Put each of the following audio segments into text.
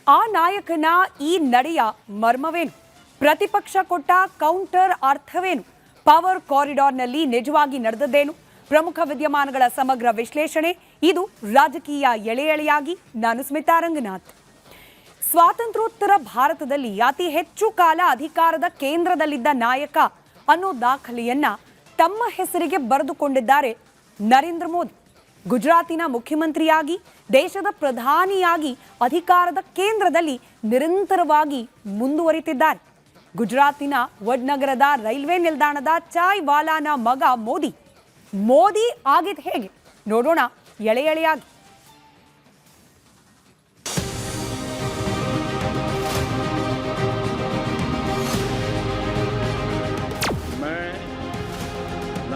ಆ ನಾಯಕನ ಈ ನಡೆಯ ಮರ್ಮವೇನು? ಪ್ರತಿಪಕ್ಷ ಕೊಟ್ಟ ಕೌಂಟರ್ ಅರ್ಥವೇನು? ಪವರ್ ಕಾರಿಡಾರ್ನಲ್ಲಿ ನಿಜವಾಗಿ ನಡೆದದ್ದೇನು? ಪ್ರಮುಖ ವಿದ್ಯಮಾನಗಳ ಸಮಗ್ರ ವಿಶ್ಲೇಷಣೆ ಇದು ರಾಜಕೀಯ ಎಳೆ ಎಳೆಯಾಗಿ. ನಾನು ಸ್ಮಿತಾ ರಂಗನಾಥ್. ಸ್ವಾತಂತ್ರ್ಯೋತ್ತರ ಭಾರತದಲ್ಲಿ ಅತಿ ಹೆಚ್ಚು ಕಾಲ ಅಧಿಕಾರದ ಕೇಂದ್ರದಲ್ಲಿದ್ದ ನಾಯಕ ಅನ್ನೋ ದಾಖಲೆಯನ್ನ ತಮ್ಮ ಹೆಸರಿಗೆ ಬರೆದುಕೊಂಡಿದ್ದಾರೆ ನರೇಂದ್ರ ಮೋದಿ. ಗುಜರಾತಿನ ಮುಖ್ಯಮಂತ್ರಿಯಾಗಿ, ದೇಶದ ಪ್ರಧಾನಿಯಾಗಿ ಅಧಿಕಾರದ ಕೇಂದ್ರದಲ್ಲಿ ನಿರಂತರವಾಗಿ ಮುಂದುವರಿತಿದ್ದಾರೆ. ಗುಜರಾತಿನ ವಡ್ನಗರದ ರೈಲ್ವೆ ನಿಲ್ದಾಣದ ಚಾಯ್ ವಾಲಾನ ಮಗ ಮೋದಿ ಆಗಿದ್ ಹೇಗೆ ನೋಡೋಣ ಎಳೆ ಎಳೆಯಾಗಿ.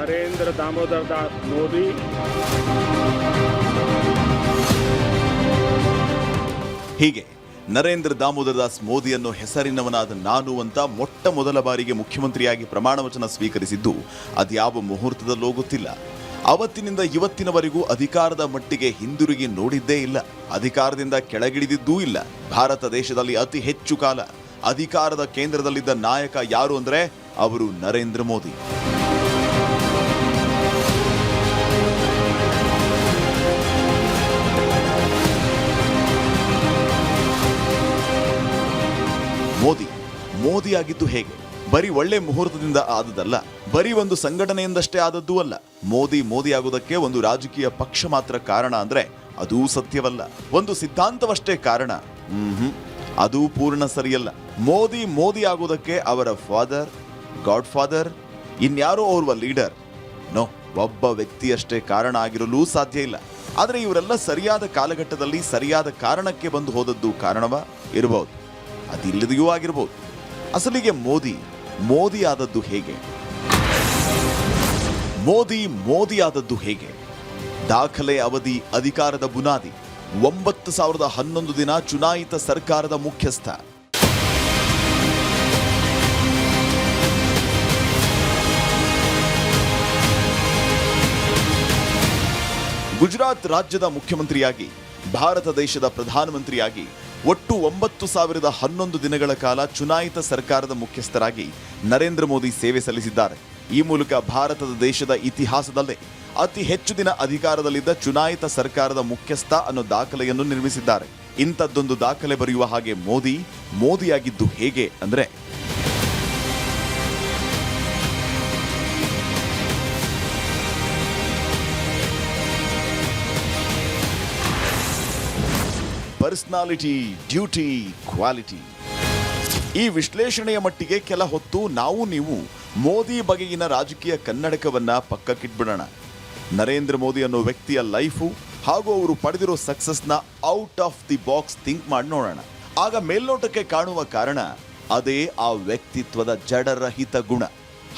नरेंद्र दामोदर दास मोदी ಹೀಗೆ ನರೇಂದ್ರ ದಾಮೋದರ ದಾಸ್ ಮೋದಿಯನ್ನು ಹೆಸರಿನವನಾದ ನಾನು ಅಂತ ಮೊಟ್ಟ ಮೊದಲ ಬಾರಿಗೆ ಮುಖ್ಯಮಂತ್ರಿಯಾಗಿ ಪ್ರಮಾಣ ವಚನ ಸ್ವೀಕರಿಸಿದ್ದು ಅದ್ಯಾವ ಮುಹೂರ್ತದಲ್ಲೋ ಗೊತ್ತಿಲ್ಲ. ಅವತ್ತಿನಿಂದ ಇವತ್ತಿನವರೆಗೂ ಅಧಿಕಾರದ ಮಟ್ಟಿಗೆ ಹಿಂದಿರುಗಿ ನೋಡಿದ್ದೇ ಇಲ್ಲ, ಅಧಿಕಾರದಿಂದ ಕೆಳಗಿಳಿದಿದ್ದೂ ಇಲ್ಲ. ಭಾರತ ದೇಶದಲ್ಲಿ ಅತಿ ಹೆಚ್ಚು ಕಾಲ ಅಧಿಕಾರದ ಕೇಂದ್ರದಲ್ಲಿದ್ದ ನಾಯಕ ಯಾರು ಅಂದ್ರೆ ಅವರು ನರೇಂದ್ರ ಮೋದಿ. ಮೋದಿ ಆಗಿದ್ದು ಹೇಗೆ? ಬರೀ ಒಳ್ಳೆ ಮುಹೂರ್ತದಿಂದ ಆದದಲ್ಲ, ಬರೀ ಒಂದು ಸಂಘಟನೆಯಿಂದಷ್ಟೇ ಆದದ್ದೂ ಅಲ್ಲ. ಮೋದಿ ಆಗೋದಕ್ಕೆ ಒಂದು ರಾಜಕೀಯ ಪಕ್ಷ ಮಾತ್ರ ಕಾರಣ ಅಂದ್ರೆ ಅದೂ ಸತ್ಯವಲ್ಲ. ಒಂದು ಸಿದ್ಧಾಂತವಷ್ಟೇ ಕಾರಣ, ಅದೂ ಪೂರ್ಣ ಸರಿಯಲ್ಲ. ಮೋದಿ ಆಗೋದಕ್ಕೆ ಅವರ ಫಾದರ್, ಗಾಡ್ ಫಾದರ್, ಇನ್ಯಾರೋ ಓರ್ವ ಲೀಡರ್, ಒಬ್ಬ ವ್ಯಕ್ತಿಯಷ್ಟೇ ಕಾರಣ ಆಗಿರಲು ಸಾಧ್ಯ ಇಲ್ಲ. ಆದರೆ ಇವರೆಲ್ಲ ಸರಿಯಾದ ಕಾಲಘಟ್ಟದಲ್ಲಿ ಸರಿಯಾದ ಕಾರಣಕ್ಕೆ ಬಂದು ಹೋದದ್ದು ಕಾರಣವ ಇರಬಹುದು, ಅದಿಲ್ಲದೆಯೂ ಆಗಿರಬಹುದು. ಅಸಲಿಗೆ ಮೋದಿ ಆದದ್ದು ಹೇಗೆ? ಮೋದಿ ಆದದ್ದು ಹೇಗೆ? ದಾಖಲೆ ಅವಧಿ ಅಧಿಕಾರದ ಬುನಾದಿ 9,011 ದಿನ ಚುನಾಯಿತ ಸರ್ಕಾರದ ಮುಖ್ಯಸ್ಥ. ಗುಜರಾತ್ ರಾಜ್ಯದ ಮುಖ್ಯಮಂತ್ರಿಯಾಗಿ, ಭಾರತ ದೇಶದ ಪ್ರಧಾನಮಂತ್ರಿಯಾಗಿ ಒಟ್ಟು 9,011 ದಿನಗಳ ಕಾಲ ಚುನಾಯಿತ ಸರ್ಕಾರದ ಮುಖ್ಯಸ್ಥರಾಗಿ ನರೇಂದ್ರ ಮೋದಿ ಸೇವೆ ಸಲ್ಲಿಸಿದ್ದಾರೆ. ಈ ಮೂಲಕ ಭಾರತದ ದೇಶದ ಇತಿಹಾಸದಲ್ಲೇ ಅತಿ ಹೆಚ್ಚು ದಿನ ಅಧಿಕಾರದಲ್ಲಿದ್ದ ಚುನಾಯಿತ ಸರ್ಕಾರದ ಮುಖ್ಯಸ್ಥ ಅನ್ನೋ ದಾಖಲೆಯನ್ನು ನಿರ್ಮಿಸಿದ್ದಾರೆ. ಇಂಥದ್ದೊಂದು ದಾಖಲೆ ಬರೆಯುವ ಹಾಗೆ ಮೋದಿಯಾಗಿದ್ದು ಹೇಗೆ ಅಂದ್ರೆ, ಪರ್ಸನಾಲಿಟಿ, ಡ್ಯೂಟಿ, ಕ್ವಾಲಿಟಿ. ಈ ವಿಶ್ಲೇಷಣೆಯ ಮಟ್ಟಿಗೆ ಕೆಲ ಹೊತ್ತು ನೀವು ಮೋದಿ ಬಗೆಗಿನ ರಾಜಕೀಯ ಕನ್ನಡಕವನ್ನ ಪಕ್ಕಕ್ಕಿಟ್ಬಿಡೋಣ. ನರೇಂದ್ರ ಮೋದಿ ಅನ್ನೋ ವ್ಯಕ್ತಿಯ ಲೈಫು ಹಾಗೂ ಅವರು ಪಡೆದಿರೋ ಸಕ್ಸಸ್ನ out of the box think ಮಾಡಿ ನೋಡೋಣ. ಆಗ ಮೇಲ್ನೋಟಕ್ಕೆ ಕಾಣುವ ಕಾರಣ ಅದೇ ಆ ವ್ಯಕ್ತಿತ್ವದ ಜಡರಹಿತ ಗುಣ.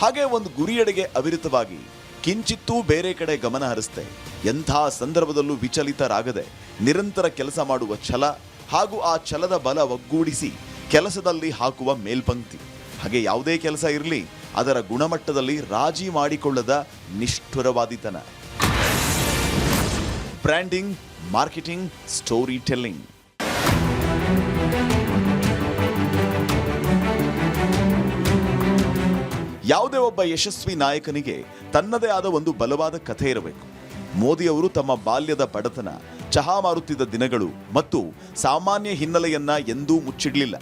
ಹಾಗೆ ಒಂದು ಗುರಿಯೆಡೆಗೆ ಅವಿರತವಾಗಿ ಕಿಂಚಿತ್ತೂ ಬೇರೆ ಕಡೆ ಗಮನ ಹರಿಸ್ತೆ, ಎಂಥ ಸಂದರ್ಭದಲ್ಲೂ ವಿಚಲಿತರಾಗದೆ ನಿರಂತರ ಕೆಲಸ ಮಾಡುವ ಛಲ ಹಾಗೂ ಆ ಛಲದ ಬಲ ಒಗ್ಗೂಡಿಸಿ ಕೆಲಸದಲ್ಲಿ ಹಾಕುವ ಮೇಲ್ಪಂಕ್ತಿ. ಹಾಗೆ ಯಾವುದೇ ಕೆಲಸ ಇರಲಿ ಅದರ ಗುಣಮಟ್ಟದಲ್ಲಿ ರಾಜಿ ಮಾಡಿಕೊಳ್ಳದ ನಿಷ್ಠುರವಾದಿತನ. Branding, marketing, story telling. ಯಾವುದೇ ಒಬ್ಬ ಯಶಸ್ವಿ ನಾಯಕನಿಗೆ ತನ್ನದೇ ಆದ ಒಂದು ಬಲವಾದ ಕಥೆ ಇರಬೇಕು. ಮೋದಿಯವರು ತಮ್ಮ ಬಾಲ್ಯದ ಬಡತನ, ಚಹಾ ಮಾರುತ್ತಿದ್ದ ದಿನಗಳು ಮತ್ತು ಸಾಮಾನ್ಯ ಹಿನ್ನೆಲೆಯನ್ನ ಎಂದೂ ಮುಚ್ಚಿಡಲಿಲ್ಲ.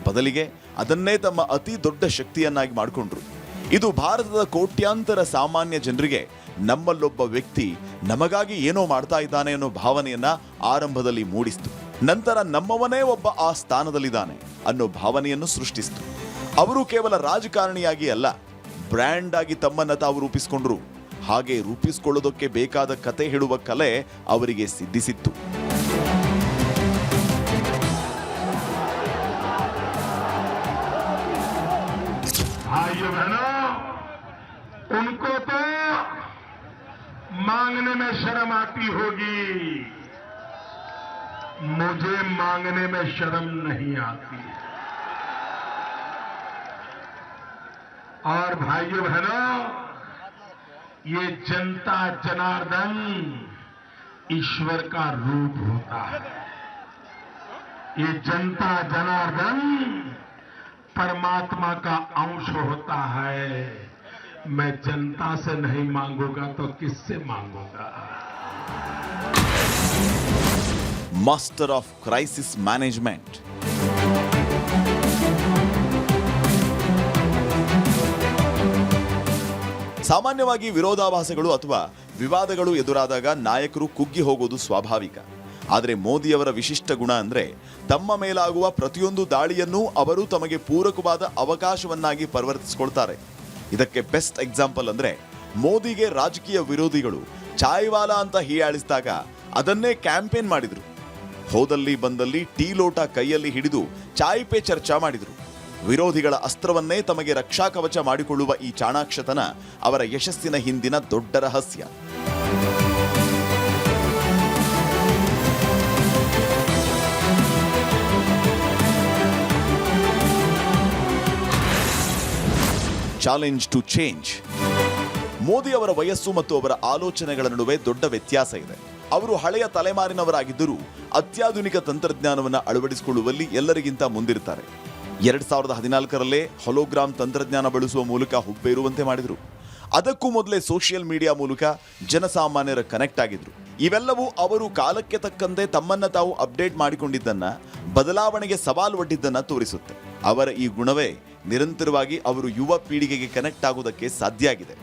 ಬದಲಿಗೆ ಅದನ್ನೇ ತಮ್ಮ ಅತಿ ದೊಡ್ಡ ಶಕ್ತಿಯನ್ನಾಗಿ ಮಾಡಿಕೊಂಡ್ರು. ಇದು ಭಾರತದ ಕೋಟ್ಯಾಂತರ ಸಾಮಾನ್ಯ ಜನರಿಗೆ ನಮ್ಮಲ್ಲೊಬ್ಬ ವ್ಯಕ್ತಿ ನಮಗಾಗಿ ಏನೋ ಮಾಡ್ತಾ ಇದ್ದಾನೆ ಅನ್ನೋ ಭಾವನೆಯನ್ನ ಆರಂಭದಲ್ಲಿ ಮೂಡಿಸಿತು. ನಂತರ ನಮ್ಮವನೇ ಒಬ್ಬ ಆ ಸ್ಥಾನದಲ್ಲಿದ್ದಾನೆ ಅನ್ನೋ ಭಾವನೆಯನ್ನು ಸೃಷ್ಟಿಸಿತು. ಅವರು ಕೇವಲ ರಾಜಕಾರಣಿಯಾಗಿ ಅಲ್ಲ, ಬ್ರ್ಯಾಂಡ್ ಆಗಿ ತಮ್ಮನ್ನ ತಾವು ರೂಪಿಸಿಕೊಂಡ್ರು. ಹಾಗೆ ರೂಪಿಸಿಕೊಳ್ಳೋದಕ್ಕೆ ಬೇಕಾದ ಕತೆ ಹೇಳುವ ಕಲೆ ಅವರಿಗೆ ಸಿದ್ಧಿಸಿತ್ತು. भाइयों बहनों, उनको तो मांगने में शर्म आती होगी, मुझे मांगने में शर्म नहीं आती। और भाइयों बहनों, ये जनता जनार्दन ईश्वर का रूप होता है। ये जनता जनार्दन परमात्मा का अंश होता है। मैं जनता से नहीं मांगूंगा तो किससे मांगूंगा? Master of crisis management. ಸಾಮಾನ್ಯವಾಗಿ ವಿರೋಧಾಭಾಸಗಳು ಅಥವಾ ವಿವಾದಗಳು ಎದುರಾದಾಗ ನಾಯಕರು ಕುಗ್ಗಿ ಹೋಗೋದು ಸ್ವಾಭಾವಿಕ. ಆದರೆ ಮೋದಿಯವರ ವಿಶಿಷ್ಟ ಗುಣ ಅಂದ್ರೆ ತಮ್ಮ ಮೇಲಾಗುವ ಪ್ರತಿಯೊಂದು ದಾಳಿಯನ್ನೂ ಅವರು ತಮಗೆ ಪೂರಕವಾದ ಅವಕಾಶವನ್ನಾಗಿ ಪರಿವರ್ತಿಸಿಕೊಳ್ತಾರೆ. ಇದಕ್ಕೆ ಬೆಸ್ಟ್ ಎಕ್ಸಾಂಪಲ್ ಅಂದ್ರೆ ಮೋದಿಗೆ ರಾಜಕೀಯ ವಿರೋಧಿಗಳು ಚಾಯ್ವಾಲಾ ಅಂತ ಹೀಯಾಳಿಸಿದಾಗ ಅದನ್ನೇ ಕ್ಯಾಂಪೇನ್ ಮಾಡಿದ್ರು. ಹೋದಲ್ಲಿ ಬಂದಲ್ಲಿ ಟೀ ಲೋಟ ಕೈಯಲ್ಲಿ ಹಿಡಿದು ಚಾಯ್ ಪೇ ಚರ್ಚಾ ಮಾಡಿದ್ರು. ವಿರೋಧಿಗಳ ಅಸ್ತ್ರವನ್ನೇ ತಮಗೆ ರಕ್ಷಾ ಕವಚ ಮಾಡಿಕೊಳ್ಳುವ ಈ ಚಾಣಾಕ್ಷತನ ಅವರ ಯಶಸ್ಸಿನ ಹಿಂದಿನ ದೊಡ್ಡ ರಹಸ್ಯ. Challenge to change. ಮೋದಿ ಅವರ ವಯಸ್ಸು ಮತ್ತು ಅವರ ಆಲೋಚನೆಗಳ ನಡುವೆ ದೊಡ್ಡ ವ್ಯತ್ಯಾಸ ಇದೆ. ಅವರು ಹಳೆಯ ತಲೆಮಾರಿನವರಾಗಿದ್ದರೂ ಅತ್ಯಾಧುನಿಕ ತಂತ್ರಜ್ಞಾನವನ್ನು ಅಳವಡಿಸಿಕೊಳ್ಳುವಲ್ಲಿ ಎಲ್ಲರಿಗಿಂತ ಮುಂದಿರುತ್ತಾರೆ. 2014ರಲ್ಲೇ ಹೊಲೋಗ್ರಾಮ್ ತಂತ್ರಜ್ಞಾನ ಬಳಸುವ ಮೂಲಕ ಹುಬ್ಬೇರುವಂತೆ ಮಾಡಿದರು. ಅದಕ್ಕೂ ಮೊದಲೇ ಸೋಷಿಯಲ್ ಮೀಡಿಯಾ ಮೂಲಕ ಜನಸಾಮಾನ್ಯರ ಕನೆಕ್ಟ್ ಆಗಿದ್ರು. ಇವೆಲ್ಲವೂ ಅವರು ಕಾಲಕ್ಕೆ ತಕ್ಕಂತೆ ತಮ್ಮನ್ನ ತಾವು ಅಪ್ಡೇಟ್ ಮಾಡಿಕೊಂಡಿದ್ದನ್ನ, ಬದಲಾವಣೆಗೆ ಸವಾಲು ಒಡ್ಡಿದ್ದನ್ನ ತೋರಿಸುತ್ತೆ. ಅವರ ಈ ಗುಣವೇ ನಿರಂತರವಾಗಿ ಅವರು ಯುವ ಪೀಳಿಗೆಗೆ ಕನೆಕ್ಟ್ ಆಗುವುದಕ್ಕೆ ಸಾಧ್ಯ ಆಗಿದೆ.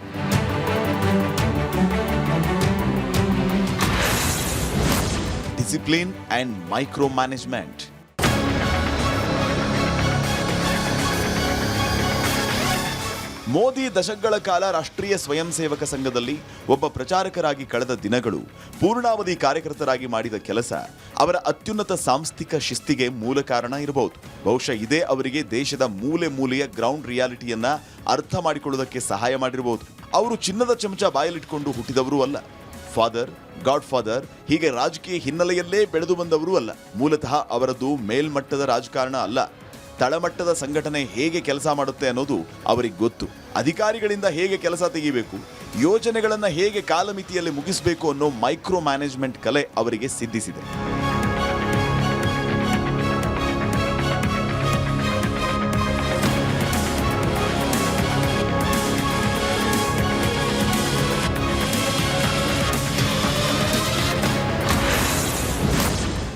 Discipline and micro management. Modi ದಶಕಗಳ ಕಾಲ ರಾಷ್ಟ್ರೀಯ ಸ್ವಯಂ ಸೇವಕ ಸಂಘದಲ್ಲಿ ಒಬ್ಬ ಪ್ರಚಾರಕರಾಗಿ ಕಳೆದ ದಿನಗಳು, ಪೂರ್ಣಾವಧಿ ಕಾರ್ಯಕರ್ತರಾಗಿ ಮಾಡಿದ ಕೆಲಸ ಅವರ ಅತ್ಯುನ್ನತ ಸಾಂಸ್ಥಿಕ ಶಿಸ್ತಿಗೆ ಮೂಲ ಕಾರಣ ಇರಬಹುದು. ಬಹುಶಃ ಇದೇ ಅವರಿಗೆ ದೇಶದ ಮೂಲೆ ಮೂಲೆಯ ಗ್ರೌಂಡ್ ರಿಯಾಲಿಟಿಯನ್ನ ಅರ್ಥ ಮಾಡಿಕೊಳ್ಳುವುದಕ್ಕೆ ಸಹಾಯ ಮಾಡಿರಬಹುದು. ಅವರು ಚಿನ್ನದ ಚಮಚ ಬಾಯಲ್ಲಿಟ್ಕೊಂಡು ಹುಟ್ಟಿದವರೂ ಅಲ್ಲ. ಫಾದರ್, ಗಾಡ್ ಫಾದರ್ ಹೀಗೆ ರಾಜಕೀಯ ಹಿನ್ನೆಲೆಯಲ್ಲೇ ಬೆಳೆದು ಬಂದವರೂ ಅಲ್ಲ. ಮೂಲತಃ ಅವರದ್ದು ಮೇಲ್ಮಟ್ಟದ ರಾಜಕಾರಣ ಅಲ್ಲ. ತಳಮಟ್ಟದ ಸಂಘಟನೆ ಹೇಗೆ ಕೆಲಸ ಮಾಡುತ್ತೆ ಅನ್ನೋದು ಅವರಿಗೆ ಗೊತ್ತು. ಅಧಿಕಾರಿಗಳಿಂದ ಹೇಗೆ ಕೆಲಸ ತೆಗಿಬೇಕು, ಯೋಜನೆಗಳನ್ನು ಹೇಗೆ ಕಾಲಮಿತಿಯಲ್ಲಿ ಮುಗಿಸಬೇಕು ಅನ್ನೋ ಮೈಕ್ರೋ ಮ್ಯಾನೇಜ್ಮೆಂಟ್ ಕಲೆ ಅವರಿಗೆ ಸಿದ್ಧಿಸಿದೆ.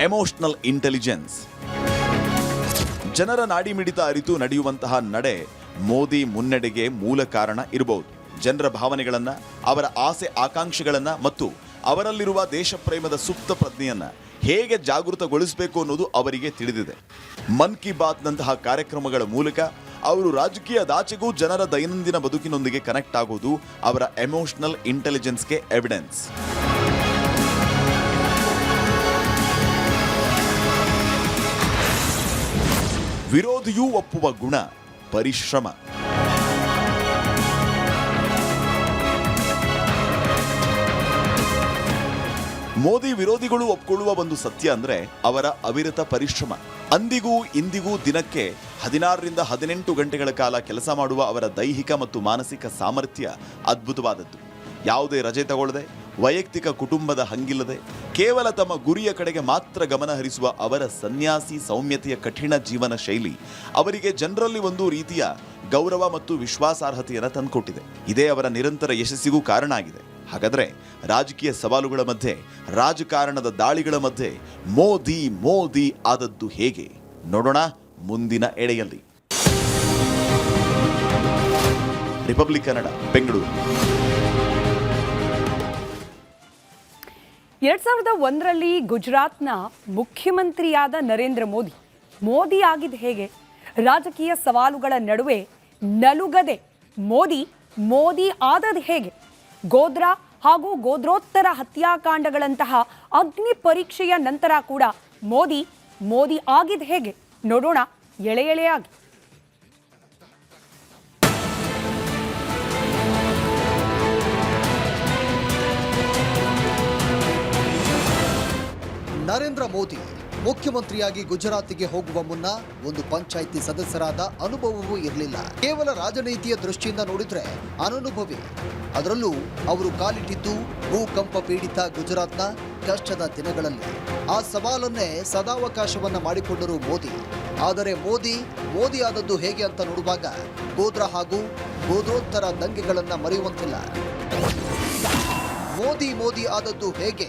Emotional intelligence. ಜನರ ನಾಡಿ ಮಿಡಿತ ಅರಿತು ನಡೆಯುವಂತಹ ನಡೆ ಮೋದಿ ಮುನ್ನಡೆಗೆ ಮೂಲ ಕಾರಣ ಇರಬಹುದು. ಜನರ ಭಾವನೆಗಳನ್ನ, ಅವರ ಆಸೆ ಆಕಾಂಕ್ಷೆಗಳನ್ನ ಮತ್ತು ಅವರಲ್ಲಿರುವ ದೇಶ ಪ್ರೇಮದ ಸುಪ್ತ ಪ್ರಜ್ಞೆಯನ್ನ ಹೇಗೆ ಜಾಗೃತಗೊಳಿಸಬೇಕು ಅನ್ನೋದು ಅವರಿಗೆ ತಿಳಿದಿದೆ. ಮನ್ ಕಿ ಬಾತ್ನಂತಹ ಕಾರ್ಯಕ್ರಮಗಳ ಮೂಲಕ ಅವರು ರಾಜಕೀಯದಾಚೆಗೂ ಜನರ ದೈನಂದಿನ ಬದುಕಿನೊಂದಿಗೆ ಕನೆಕ್ಟ್ ಆಗೋದು ಅವರ ಎಮೋಷನಲ್ ಇಂಟೆಲಿಜೆನ್ಸ್ಗೆ ಎವಿಡೆನ್ಸ್. ವಿರೋಧಿಯೂ ಒಪ್ಪುವ ಗುಣ, ಪರಿಶ್ರಮ. ಮೋದಿ ವಿರೋಧಿಗಳು ಒಪ್ಕೊಳ್ಳುವ ಒಂದು ಸತ್ಯ ಅಂದ್ರೆ ಅವರ ಅವಿರತ ಪರಿಶ್ರಮ. ಅಂದಿಗೂ ಇಂದಿಗೂ ದಿನಕ್ಕೆ 16ರಿಂದ 18 ಗಂಟೆಗಳ ಕಾಲ ಕೆಲಸ ಮಾಡುವ ಅವರ ದೈಹಿಕ ಮತ್ತು ಮಾನಸಿಕ ಸಾಮರ್ಥ್ಯ ಅದ್ಭುತವಾದದ್ದು. ಯಾವುದೇ ರಜೆ ತಗೊಳ್ಳದೆ, ವೈಯಕ್ತಿಕ ಕುಟುಂಬದ ಹಂಗಿಲ್ಲದೆ ಕೇವಲ ತಮ್ಮ ಗುರಿಯ ಕಡೆಗೆ ಮಾತ್ರ ಗಮನ ಹರಿಸುವ ಅವರ ಸನ್ಯಾಸಿ ಸೌಮ್ಯತೆಯ ಕಠಿಣ ಜೀವನ ಶೈಲಿ ಅವರಿಗೆ ಜನರಲ್ಲಿ ಒಂದು ರೀತಿಯ ಗೌರವ ಮತ್ತು ವಿಶ್ವಾಸಾರ್ಹತೆಯನ್ನು ತಂದುಕೊಟ್ಟಿದೆ. ಇದೇ ಅವರ ನಿರಂತರ ಯಶಸ್ಸಿಗೂ ಕಾರಣ ಆಗಿದೆ. ಹಾಗಾದ್ರೆ ರಾಜಕೀಯ ಸವಾಲುಗಳ ಮಧ್ಯೆ, ರಾಜಕಾರಣದ ದಾಳಿಗಳ ಮಧ್ಯೆ ಮೋದಿ ಮೋದಿ ಆದದ್ದು ಹೇಗೆ? ನೋಡೋಣ ಮುಂದಿನ ಎಳೆಯಲ್ಲಿ. ರಿಪಬ್ಲಿಕ್ ಕನ್ನಡ, ಬೆಂಗಳೂರು. 2001ರಲ್ಲಿ ಗುಜರಾತ್ನ ಮುಖ್ಯಮಂತ್ರಿಯಾದ ನರೇಂದ್ರ ಮೋದಿ ಆಗಿದ್ದು ಹೇಗೆ? ರಾಜಕೀಯ ಸವಾಲುಗಳ ನಡುವೆ ನಲುಗದೆ ಮೋದಿ ಆದದ್ದು ಹೇಗೆ? ಗೋಧ್ರಾ ಹಾಗೂ ಗೋಧ್ರೋತ್ತರ ಹತ್ಯಾಕಾಂಡಗಳಂತಹ ಅಗ್ನಿ ಪರೀಕ್ಷೆಯ ನಂತರ ಕೂಡ ಮೋದಿ ಆಗಿದ್ದು ಹೇಗೆ? ನೋಡೋಣ ಎಳೆ ಎಳೆಯಾಗಿ. ನರೇಂದ್ರ ಮೋದಿ ಮುಖ್ಯಮಂತ್ರಿಯಾಗಿ ಗುಜರಾತಿಗೆ ಹೋಗುವ ಮುನ್ನ ಒಂದು ಪಂಚಾಯಿತಿ ಸದಸ್ಯರಾದ ಅನುಭವವೂ ಇರಲಿಲ್ಲ. ಕೇವಲ ರಾಜನೀತಿಯ ದೃಷ್ಟಿಯಿಂದ ನೋಡಿದ್ರೆ ಅನನುಭವಿ. ಅದರಲ್ಲೂ ಅವರು ಕಾಲಿಟ್ಟಿದ್ದು ಭೂಕಂಪ ಪೀಡಿತ ಗುಜರಾತ್ನ ಕಷ್ಟದ ದಿನಗಳಲ್ಲಿ. ಆ ಸವಾಲನ್ನೇ ಸದಾವಕಾಶವನ್ನ ಮಾಡಿಕೊಂಡರು ಮೋದಿ. ಆದರೆ ಮೋದಿ ಆದದ್ದು ಹೇಗೆ ಅಂತ ನೋಡುವಾಗ ಗೋಧ್ರಾ ಹಾಗೂ ಗೋಧ್ರೋತ್ತರ ದಂಗೆಗಳನ್ನ ಮರೆಯುವಂತಿಲ್ಲ. ಮೋದಿ ಆದದ್ದು ಹೇಗೆ?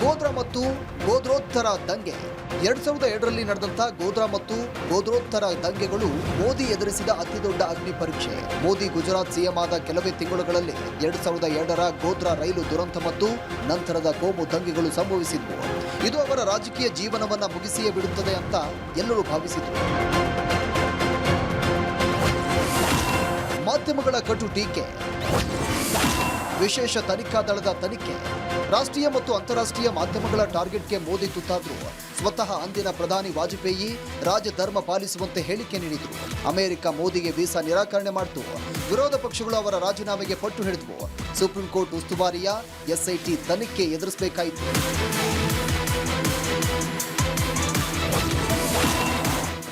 ಗೋಧ್ರಾ ಮತ್ತು ಗೋಧ್ರೋತ್ತರ ದಂಗೆ. 2002ರಲ್ಲಿ ನಡೆದಂತ ಗೋಧ್ರಾ ಮತ್ತು ಗೋಧ್ರೋತ್ತರ ದಂಗೆಗಳು ಮೋದಿ ಎದುರಿಸಿದ ಅತಿದೊಡ್ಡ ಅಗ್ನಿ ಪರೀಕ್ಷೆ. ಮೋದಿ ಗುಜರಾತ್ ಸಿಎಂ ಆದ ಕೆಲವೇ ತಿಂಗಳುಗಳಲ್ಲಿ 2002ರ ಗೋಧ್ರಾ ರೈಲು ದುರಂತ ಮತ್ತು ನಂತರದ ಕೋಮು ದಂಗೆಗಳು ಸಂಭವಿಸಿದ್ವು. ಇದು ಅವರ ರಾಜಕೀಯ ಜೀವನವನ್ನ ಮುಗಿಸಿಯೇ ಬಿಡುತ್ತದೆ ಅಂತ ಎಲ್ಲರೂ ಭಾವಿಸಿದ್ರು. ಮಾಧ್ಯಮಗಳ ಕಟು ಟೀಕೆ, ವಿಶೇಷ ತನಿಖಾ ದಳದ ತನಿಖೆ, ರಾಷ್ಟ್ರೀಯ ಮತ್ತು ಅಂತಾರಾಷ್ಟ್ರೀಯ ಮಾಧ್ಯಮಗಳ ಟಾರ್ಗೆಟ್ಗೆ ಮೋದಿ ತುತ್ತಾದ್ರು. ಸ್ವತಃ ಅಂದಿನ ಪ್ರಧಾನಿ ವಾಜಪೇಯಿ ರಾಜಧರ್ಮ ಪಾಲಿಸುವಂತೆ ಹೇಳಿಕೆ ನೀಡಿದ್ರು. ಅಮೆರಿಕ ಮೋದಿಗೆ ವೀಸಾ ನಿರಾಕರಣೆ ಮಾಡಿತು. ವಿರೋಧ ಪಕ್ಷಗಳು ಅವರ ರಾಜೀನಾಮೆಗೆ ಪಟ್ಟು ಹಿಡಿದ್ವು. ಸುಪ್ರೀಂ ಕೋರ್ಟ್ ಉಸ್ತುವಾರಿಯ ಎಸ್ಐಟಿ ತನಿಖೆ ಎದುರಿಸಬೇಕಾಯಿತು.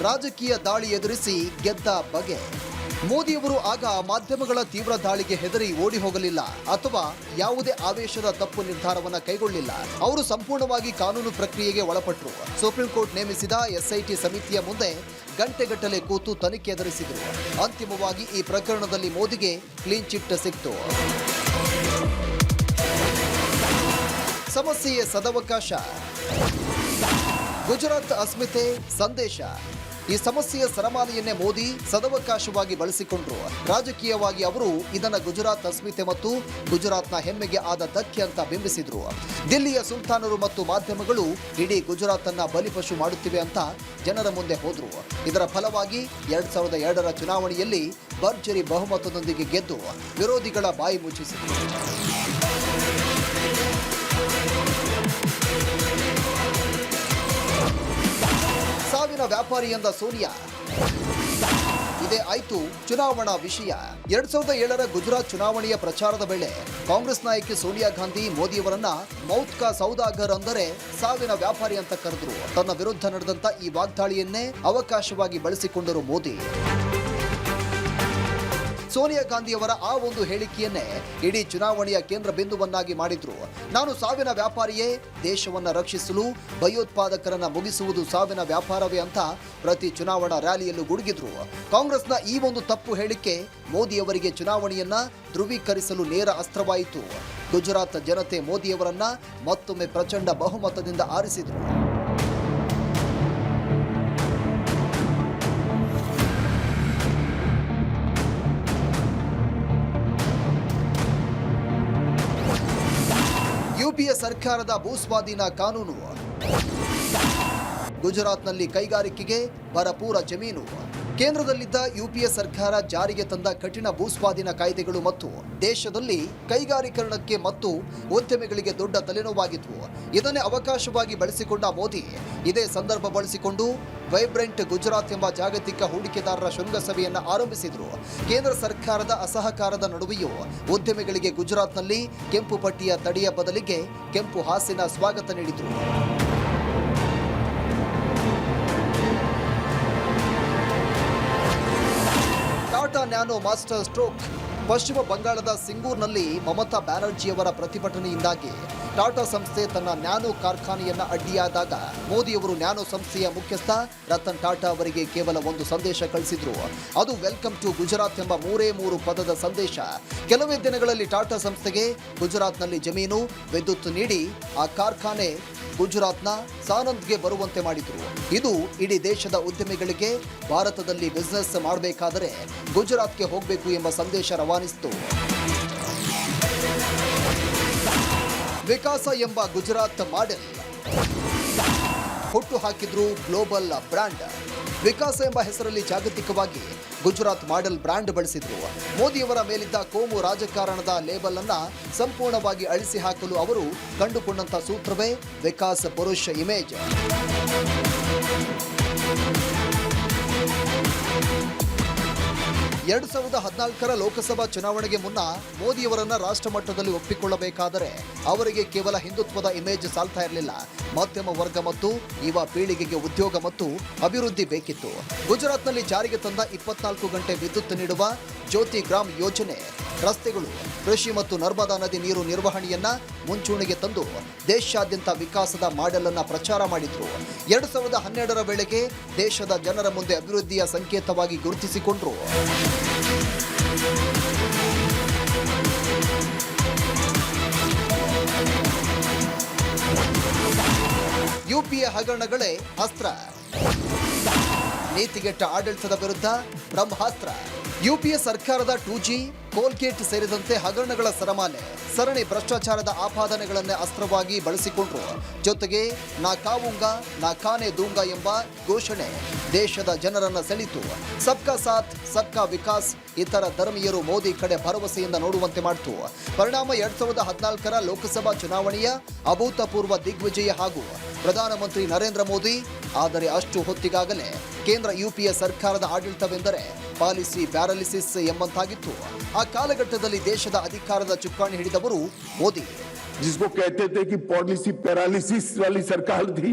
ರಾಜಕೀಯ ದಾಳಿ ಎದುರಿಸಿ ಗೆದ್ದ ಬಗೆ. ಮೋದಿಯವರು ಆಗ ಮಾಧ್ಯಮಗಳ ತೀವ್ರ ದಾಳಿಗೆ ಹೆದರಿ ಓಡಿ ಹೋಗಲಿಲ್ಲ ಅಥವಾ ಯಾವುದೇ ಆವೇಶದ ತಪ್ಪು ನಿರ್ಧಾರವನ್ನು ಕೈಗೊಳ್ಳಿಲ್ಲ. ಅವರು ಸಂಪೂರ್ಣವಾಗಿ ಕಾನೂನು ಪ್ರಕ್ರಿಯೆಗೆ ಒಳಪಟ್ಟರು. ಸುಪ್ರೀಂ ಕೋರ್ಟ್ ನೇಮಿಸಿದ ಎಸ್ಐಟಿ ಸಮಿತಿಯ ಮುಂದೆ ಗಂಟೆಗಟ್ಟಲೆ ಕೂತು ತನಿಖೆ ಎದುರಿಸಿದರು. ಅಂತಿಮವಾಗಿ ಈ ಪ್ರಕರಣದಲ್ಲಿ ಮೋದಿಗೆ ಕ್ಲೀನ್ ಚಿಟ್ ಸಿಕ್ತು. ಸಮಸ್ಯೆಯೇ ಸದವಕಾಶ. ಗುಜರಾತ್ ಅಸ್ಮಿತೆ ಸಂದೇಶ. ಈ ಸಮಸ್ಯೆಯ ಸರಮಾಲೆಯನ್ನೇ ಮೋದಿ ಸದವಕಾಶವಾಗಿ ಬಳಸಿಕೊಂಡ್ರು. ರಾಜಕೀಯವಾಗಿ ಅವರು ಇದನ್ನ ಗುಜರಾತ್ ಅಸ್ಮಿತೆ ಮತ್ತು ಗುಜರಾತ್ನ ಹೆಮ್ಮೆಗೆ ಆದ ಧಕ್ಕೆ ಅಂತ ಬಿಂಬಿಸಿದ್ರು. ದಿಲ್ಲಿಯ ಸುಲ್ತಾನರು ಮತ್ತು ಮಾಧ್ಯಮಗಳು ಇಡೀ ಗುಜರಾತ್ ಅನ್ನ ಬಲಿಪಶು ಮಾಡುತ್ತಿವೆ ಅಂತ ಜನರ ಮುಂದೆ ಹೋದ್ರು. ಇದರ ಫಲವಾಗಿ 2002ರ ಚುನಾವಣೆಯಲ್ಲಿ ಭರ್ಜರಿ ಬಹುಮತದೊಂದಿಗೆ ಗೆದ್ದು ವಿರೋಧಿಗಳ ಬಾಯಿ ಮುಚ್ಚಿಸಿದರು. ಸಾವಿನ ವ್ಯಾಪಾರಿ ಎಂದ ಸೋನಿಯಾ. ಇದೇ ಆಯ್ತು ಚುನಾವಣಾ ವಿಷಯ. 2007ರ ಗುಜರಾತ್ ಚುನಾವಣೆಯ ಪ್ರಚಾರದ ವೇಳೆ ಕಾಂಗ್ರೆಸ್ ನಾಯಕಿ ಸೋನಿಯಾ ಗಾಂಧಿ ಮೋದಿಯವರನ್ನ ಮೌತ್ ಕಾ ಸೌದಾಗರ್ ಅಂದರೆ ಸಾವಿನ ವ್ಯಾಪಾರಿ ಅಂತ ಕರೆದ್ರು. ತನ್ನ ವಿರುದ್ಧ ನಡೆದಂತ ಈ ವಾಗ್ದಾಳಿಯನ್ನೇ ಅವಕಾಶವಾಗಿ ಬಳಸಿಕೊಂಡರು ಮೋದಿ. ಸೋನಿಯಾ ಗಾಂಧಿಯವರ ಆ ಒಂದು ಹೇಳಿಕೆಯನ್ನೇ ಇಡೀ ಚುನಾವಣೆಯ ಕೇಂದ್ರ ಬಿಂದುವನ್ನಾಗಿ ಮಾಡಿದ್ರು. ನಾನು ಸಾವಿನ ವ್ಯಾಪಾರಿಯೇ, ದೇಶವನ್ನ ರಕ್ಷಿಸಲು ಭಯೋತ್ಪಾದಕರನ್ನ ಮುಗಿಸುವುದು ಸಾವಿನ ವ್ಯಾಪಾರವೇ ಅಂತ ಪ್ರತಿ ಚುನಾವಣಾ ರ್ಯಾಲಿಯಲ್ಲೂ ಗುಡುಗಿದ್ರು. ಕಾಂಗ್ರೆಸ್ನ ಈ ಒಂದು ತಪ್ಪು ಹೇಳಿಕೆ ಮೋದಿಯವರಿಗೆ ಚುನಾವಣೆಯನ್ನ ಧ್ರುವೀಕರಿಸಲು ನೇರ ಅಸ್ತ್ರವಾಯಿತು. ಗುಜರಾತ್ ಜನತೆ ಮೋದಿಯವರನ್ನ ಮತ್ತೊಮ್ಮೆ ಪ್ರಚಂಡ ಬಹುಮತದಿಂದ ಆರಿಸಿದ್ರು. ಯುಪಿಎ ಸರ್ಕಾರದ ಭೂಸ್ವಾಧೀನ ಕಾನೂನು. ಗುಜರಾತ್ನಲ್ಲಿ ಕೈಗಾರಿಕೆಗೆ ಭರಪೂರ ಜಮೀನು. ಕೇಂದ್ರದಲ್ಲಿದ್ದ ಯುಪಿಎ ಸರ್ಕಾರ ಜಾರಿಗೆ ತಂದ ಕಠಿಣ ಭೂಸ್ವಾಧೀನ ಕಾಯ್ದೆಗಳು ಮತ್ತು ದೇಶದಲ್ಲಿ ಕೈಗಾರೀಕರಣಕ್ಕೆ ಮತ್ತು ಉದ್ಯಮಿಗಳಿಗೆ ದೊಡ್ಡ ತಲೆನೋವಾಗಿದ್ವು. ಇದನ್ನೇ ಅವಕಾಶವಾಗಿ ಬಳಸಿಕೊಂಡ ಮೋದಿ ಇದೇ ಸಂದರ್ಭ ಬಳಸಿಕೊಂಡು ವೈಬ್ರೆಂಟ್ ಗುಜರಾತ್ ಎಂಬ ಜಾಗತಿಕ ಹೂಡಿಕೆದಾರರ ಶೃಂಗಸಭೆಯನ್ನು ಆರಂಭಿಸಿದರು. ಕೇಂದ್ರ ಸರ್ಕಾರದ ಅಸಹಕಾರದ ನಡುವೆಯೂ ಉದ್ಯಮಿಗಳಿಗೆ ಗುಜರಾತ್ನಲ್ಲಿ ಕೆಂಪು ಪಟ್ಟಿಯ ತಡೆಯ ಬದಲಿಗೆ ಕೆಂಪು ಹಾಸಿನ ಸ್ವಾಗತ ನೀಡಿದರು. Tata nano master stroke. ಪಶ್ಚಿಮ ಬಂಗಾಳದ ಸಿಂಗೂರ್ನಲ್ಲಿ ಮಮತಾ ಬ್ಯಾನರ್ಜಿಯವರ ಪ್ರತಿಭಟನೆಯಿಂದಾಗಿ ಟಾಟಾ ಸಂಸ್ಥೆ ತನ್ನ ನ್ಯಾನೋ ಕಾರ್ಖಾನೆಯನ್ನ ಅಡ್ಡಿಯಾದಾಗ ಮೋದಿಯವರು ನ್ಯಾನೋ ಸಂಸ್ಥೆಯ ಮುಖ್ಯಸ್ಥ ರತನ್ ಟಾಟಾ ಅವರಿಗೆ ಕೇವಲ ಒಂದು ಸಂದೇಶ ಕಳಿಸಿದ್ರು. ಅದು ವೆಲ್ಕಮ್ ಟು ಗುಜರಾತ್ ಎಂಬ 3 ಪದದ ಸಂದೇಶ. ಕೆಲವೇ ದಿನಗಳಲ್ಲಿ ಟಾಟಾ ಸಂಸ್ಥೆಗೆ ಗುಜರಾತ್ನಲ್ಲಿ ಜಮೀನು, ವಿದ್ಯುತ್ ನೀಡಿ ಆ ಕಾರ್ಖಾನೆ ಗುಜರಾತ್ನ ಸಾನಂದ್ಗೆ ಬರುವಂತೆ ಮಾಡಿದ್ರು. ಇದು ಇಡೀ ದೇಶದ ಉದ್ಯಮಿಗಳಿಗೆ ಭಾರತದಲ್ಲಿ ಬಿಸಿನೆಸ್ ಮಾಡಬೇಕಾದರೆ ಗುಜರಾತ್ಗೆ ಹೋಗಬೇಕು ಎಂಬ ಸಂದೇಶ ರವಾನಿಸಿತು. ವಿಕಾಸ ಎಂಬ ಗುಜರಾತ್ ಮಾಡೆಲ್ ಹುಟ್ಟು ಹಾಕಿದ್ರು ಗ್ಲೋಬಲ್ ಬ್ರ್ಯಾಂಡ್. ವಿಕಾಸ ಎಂಬ ಹೆಸರಲ್ಲಿ ಜಾಗತಿಕವಾಗಿ ಗುಜರಾತ್ ಮಾಡೆಲ್ ಬ್ರ್ಯಾಂಡ್ ಬಳಸಿದ್ರು. ಮೋದಿಯವರ ಮೇಲಿದ್ದ ಕೋಮು ರಾಜಕಾರಣದ ಲೇಬಲ್ ಅನ್ನ ಸಂಪೂರ್ಣವಾಗಿ ಅಳಿಸಿ ಹಾಕಲು ಅವರು ಕಂಡುಕೊಂಡಂತ ಸೂತ್ರವೇ ವಿಕಾಸ್ ಪುರುಷ್ ಇಮೇಜ್. 2014 ಲೋಕಸಭಾ ಚುನಾವಣೆಗೆ ಮುನ್ನ ಮೋದಿಯವರನ್ನ ರಾಷ್ಟ್ರ ಮಟ್ಟದಲ್ಲಿ ಒಪ್ಪಿಕೊಳ್ಳಬೇಕಾದರೆ ಅವರಿಗೆ ಕೇವಲ ಹಿಂದುತ್ವದ ಇಮೇಜ್ ಸಾಲ್ತಾ ಇರಲಿಲ್ಲ. ಮಧ್ಯಮ ವರ್ಗ ಮತ್ತು ಯುವ ಪೀಳಿಗೆಗೆ ಉದ್ಯೋಗ ಮತ್ತು ಅಭಿವೃದ್ಧಿ ಬೇಕಿತ್ತು. ಗುಜರಾತ್ನಲ್ಲಿ ಜಾರಿಗೆ ತಂದ 24 ಗಂಟೆ ವಿದ್ಯುತ್ ನೀಡುವ ಜ್ಯೋತಿ ಗ್ರಾಮ್ ಯೋಜನೆ, ರಸ್ತೆಗಳು, ಕೃಷಿ ಮತ್ತು ನರ್ಮದಾ ನದಿ ನೀರು ನಿರ್ವಹಣೆಯನ್ನ ಮುಂಚೂಣಿಗೆ ತಂದು ದೇಶಾದ್ಯಂತ ವಿಕಾಸದ ಮಾಡೆಲ್ ಅನ್ನ ಪ್ರಚಾರ ಮಾಡಿದ್ರು. 2012ರ ವೇಳೆಗೆ ದೇಶದ ಜನರ ಮುಂದೆ ಅಭಿವೃದ್ಧಿಯ ಸಂಕೇತವಾಗಿ ಗುರುತಿಸಿಕೊಂಡ್ರು. ಯುಪಿಎ ಹಗರಣಗಳೇ ಅಸ್ತ್ರ, ನೀತಿಗೆಟ್ಟ ಆಡಳಿತದ ವಿರುದ್ಧ ಬ್ರಹ್ಮಾಸ್ತ್ರ. ಯುಪಿಎ ಸರ್ಕಾರದ 2G, ಕೋಲ್ಗೇಟ್ ಸೇರಿದಂತೆ ಹಗರಣಗಳ ಸರಣಿ ಭ್ರಷ್ಟಾಚಾರದ ಆಪಾದನೆಗಳನ್ನೇ ಅಸ್ತ್ರವಾಗಿ ಬಳಸಿಕೊಂಡ್ರು. ಜೊತೆಗೆ ನಾ ಕಾವುಂಗಾ ನಾ ಖಾನೆ ದೂಂಗಾ ಎಂಬ ಘೋಷಣೆ ದೇಶದ ಜನರನ್ನ ಸೆಳೆಯಿತು. ಸಬ್ಕಾ ಸಾಥ್ ಸಬ್ಕಾ ವಿಕಾಸ್ ಇತರ ಧರ್ಮೀಯರು ಮೋದಿ ಕಡೆ ಭರವಸೆಯಿಂದ ನೋಡುವಂತೆ ಮಾಡಿತು. ಪರಿಣಾಮ 2014ರ ಲೋಕಸಭಾ ಚುನಾವಣೆಯ ಅಭೂತಪೂರ್ವ ದಿಗ್ವಿಜಯ ಹಾಗೂ ಪ್ರಧಾನಮಂತ್ರಿ ನರೇಂದ್ರ ಮೋದಿ. ಆದರೆ ಅಷ್ಟು ಹೊತ್ತಿಗಾಗಲೇ ಕೇಂದ್ರ ಯುಪಿಎ ಸರ್ಕಾರದ ಆಡಳಿತವೆಂದರೆ ಪಾಲಿಸಿ ಪ್ಯಾರಾಲಿಸಿಸ್ ಎಂಬಂತಾಗಿತ್ತು. ಆ ಕಾಲಘಟ್ಟದಲ್ಲಿ ದೇಶದ ಅಧಿಕಾರದ ಚುಕ್ಕಾಣಿ ಹಿಡಿದವರು ಮೋದಿ. जिसको कहते थे कि पॉलिसी पैरालिसिस वाली सरकार थी,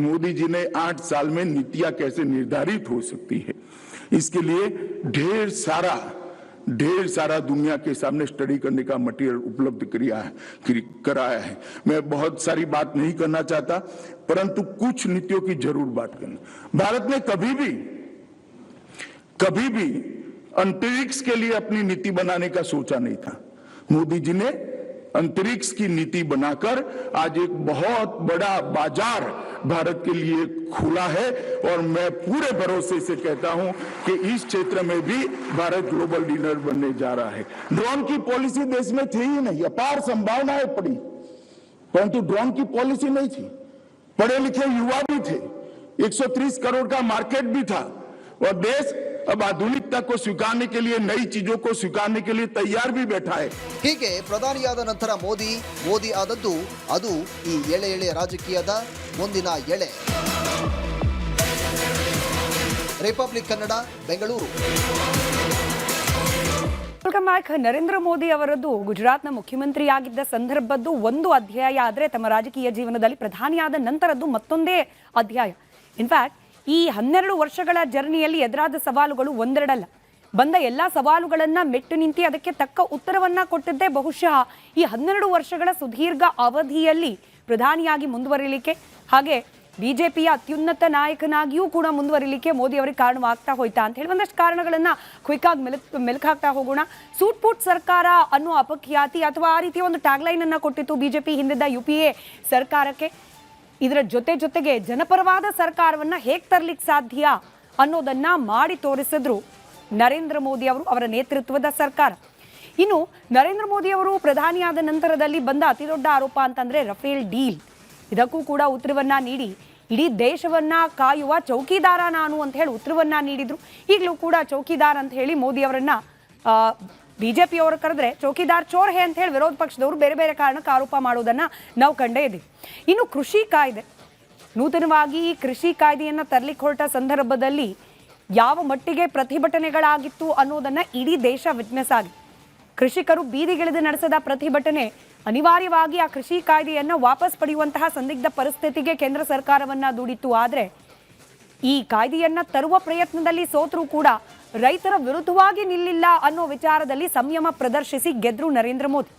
मोदी जी ने 8 साल में नीतियां कैसे निर्धारित हो सकती है, इसके लिए ढेर सारा दुनिया के सामने स्टडी करने का मटेरियल उपलब्ध कराया है. मैं बहुत सारी बात नहीं करना चाहता, परंतु कुछ नीतियों की जरूर बात करना. भारत ने कभी भी अंतरिक्ष के लिए अपनी नीति बनाने का सोचा नहीं था. मोदी जी ने अंतरिक्ष की नीति बनाकर आज एक बहुत बड़ा बाजार भारत के लिए खुला है और मैं पूरे भरोसे से कहता हूं कि इस क्षेत्र में भी भारत ग्लोबल लीडर बनने जा रहा है. ड्रोन की पॉलिसी देश में थी ही नहीं, अपार संभावनाएं पड़ी, परंतु ड्रोन की पॉलिसी नहीं थी. पढ़े लिखे युवा भी थे, 130 करोड़ का मार्केट भी था और देश अब आधुनिकता को स्वीकारने के लिए, नई चीजों को स्वीकारने के लिए तैयार भी बैठा है. ಹೀಗೆ ಪ್ರಧಾನಿಯಾದ ನಂತರ ಮೋದಿ ಆದದ್ದು ಅದು ಈ ಎಳೆ ರಾಜಕೀಯದ ಮುಂದಿನ ಎಳೆ. Republic Kannada, Bengaluru. Welcome back. Narendra Modi ಅವರದ್ದು ಗುಜರಾತ್ನ ಮುಖ್ಯಮಂತ್ರಿಯಾಗಿದ್ದ ಸಂದರ್ಭದ್ದು ಒಂದು ಅಧ್ಯಾಯ ಆದರೆ ತಮ್ಮ ರಾಜಕೀಯ ಜೀವನದಲ್ಲಿ ಪ್ರಧಾನಿಯಾದ ನಂತರದ್ದು ಮತ್ತೊಂದೇ ಅಧ್ಯಾಯ. ಇನ್ಫ್ಯಾಕ್ಟ್ ಈ 12 ವರ್ಷಗಳ ಜರ್ನಿಯಲ್ಲಿ ಎದುರಾದ ಸವಾಲುಗಳು ಒಂದೆರಡಲ್ಲ. ಬಂದ ಎಲ್ಲ ಸವಾಲುಗಳನ್ನ ಮೆಟ್ಟು ನಿಂತು ಅದಕ್ಕೆ ತಕ್ಕ ಉತ್ತರವನ್ನ ಕೊಟ್ಟಿದ್ದೇ ಬಹುಶಃ ಈ 12 ವರ್ಷಗಳ ಸುದೀರ್ಘ ಅವಧಿಯಲ್ಲಿ ಪ್ರಧಾನಿಯಾಗಿ ಮುಂದುವರಿಲಿಕ್ಕೆ, ಹಾಗೆ ಬಿಜೆಪಿಯ ಅತ್ಯುನ್ನತ ನಾಯಕನಾಗಿಯೂ ಕೂಡ ಮುಂದುವರಿಲಿಕ್ಕೆ ಮೋದಿ ಅವರಿಗೆ ಕಾರಣವಾಗ್ತಾ ಹೋಯ್ತಾ ಅಂತ ಹೇಳಿ ಒಂದಷ್ಟು ಕಾರಣಗಳನ್ನ ಕ್ವಿಕ್ ಆಗಿ ಮೆಲುಕಾಗ್ತಾ ಹೋಗೋಣ. ಸೂಟ್ಪುಟ್ ಸರ್ಕಾರ ಅನ್ನೋ ಅಪಖ್ಯಾತಿ ಅಥವಾ ಆ ರೀತಿಯ ಒಂದು ಟ್ಯಾಗ್ಲೈನ್ ಅನ್ನ ಕೊಟ್ಟಿತ್ತು ಬಿಜೆಪಿ ಹಿಂದಿದ್ದ ಯುಪಿಎ ಸರ್ಕಾರಕ್ಕೆ. ಇದರ ಜೊತೆಗೆ ಜನಪರವಾದ ಸರ್ಕಾರವನ್ನ ಹೇಗೆ ತರಲಿಕ್ಕೆ ಸಾಧ್ಯ ಅನ್ನೋದನ್ನ ಮಾಡಿ ತೋರಿಸಿದ್ರು ನರೇಂದ್ರ ಮೋದಿ ಅವರು, ಅವರ ನೇತೃತ್ವದ ಸರ್ಕಾರ. ಇನ್ನು ನರೇಂದ್ರ ಮೋದಿ ಅವರು ಪ್ರಧಾನಿಯಾದ ನಂತರದಲ್ಲಿ ಬಂದ ಅತಿ ದೊಡ್ಡ ಆರೋಪ ಅಂತಂದ್ರೆ ರಫೇಲ್ ಡೀಲ್. ಇದಕ್ಕೂ ಕೂಡ ಉತ್ತರವನ್ನ ನೀಡಿ ಇಡೀ ದೇಶವನ್ನ ಕಾಯುವ ಚೌಕಿದಾರ ನಾನು ಅಂತ ಹೇಳಿ ಉತ್ತರವನ್ನ ನೀಡಿದ್ರು. ಈಗಲೂ ಕೂಡ ಚೌಕಿದಾರ್ ಅಂತ ಹೇಳಿ ಮೋದಿ ಅವರನ್ನ ಬಿಜೆಪಿ ಅವರು ಕರೆದ್ರೆ ಚೌಕಿದಾರ್ ಚೋರ್ ಹೇ ಅಂತ ಹೇಳಿ ವಿರೋಧ ಪಕ್ಷದವರು ಬೇರೆ ಬೇರೆ ಕಾರಣಕ್ಕೆ ಆರೋಪ ಮಾಡೋದನ್ನ ನಾವು ಕಂಡೇ ಇದ್ದೀವಿ. ಇನ್ನು ಕೃಷಿ ಕಾಯ್ದೆ, ನೂತನವಾಗಿ ಈ ಕೃಷಿ ಕಾಯ್ದೆಯನ್ನ ತರಲಿಕ್ಕೆ ಹೊರಟ ಸಂದರ್ಭದಲ್ಲಿ ಯಾವ ಮಟ್ಟಿಗೆ ಪ್ರತಿಭಟನೆಗಳಾಗಿತ್ತು ಅನ್ನೋದನ್ನ ಇಡೀ ದೇಶ ವಿಟ್ನೆಸ್ ಆಗಿದೆ. ಕೃಷಿಕರು ಬೀದಿಗಿಳಿದು ನಡೆಸಿದ ಪ್ರತಿಭಟನೆ ಅನಿವಾರ್ಯವಾಗಿ ಆ ಕೃಷಿ ಕಾಯ್ದೆಯನ್ನ ವಾಪಸ್ ಪಡೆಯುವಂತಹ ಸಂದಿಗ್ಧ ಪರಿಸ್ಥಿತಿಗೆ ಕೇಂದ್ರ ಸರ್ಕಾರವನ್ನ ದೂಡಿತ್ತು. ಆದರೆ ಈ ಕಾಯ್ದೆಯನ್ನ ತರುವ ಪ್ರಯತ್ನದಲ್ಲಿ ಸೋತರೂ ಕೂಡ ರೈತರ ವಿರುದ್ಧವಾಗಿ ನಿಲ್ಲಿಲ್ಲ ಅನ್ನೋ ವಿಚಾರದಲ್ಲಿ ಸಂಯಮ ಪ್ರದರ್ಶಿಸಿ ಗೆದ್ರು ನರೇಂದ್ರ ಮೋದಿ.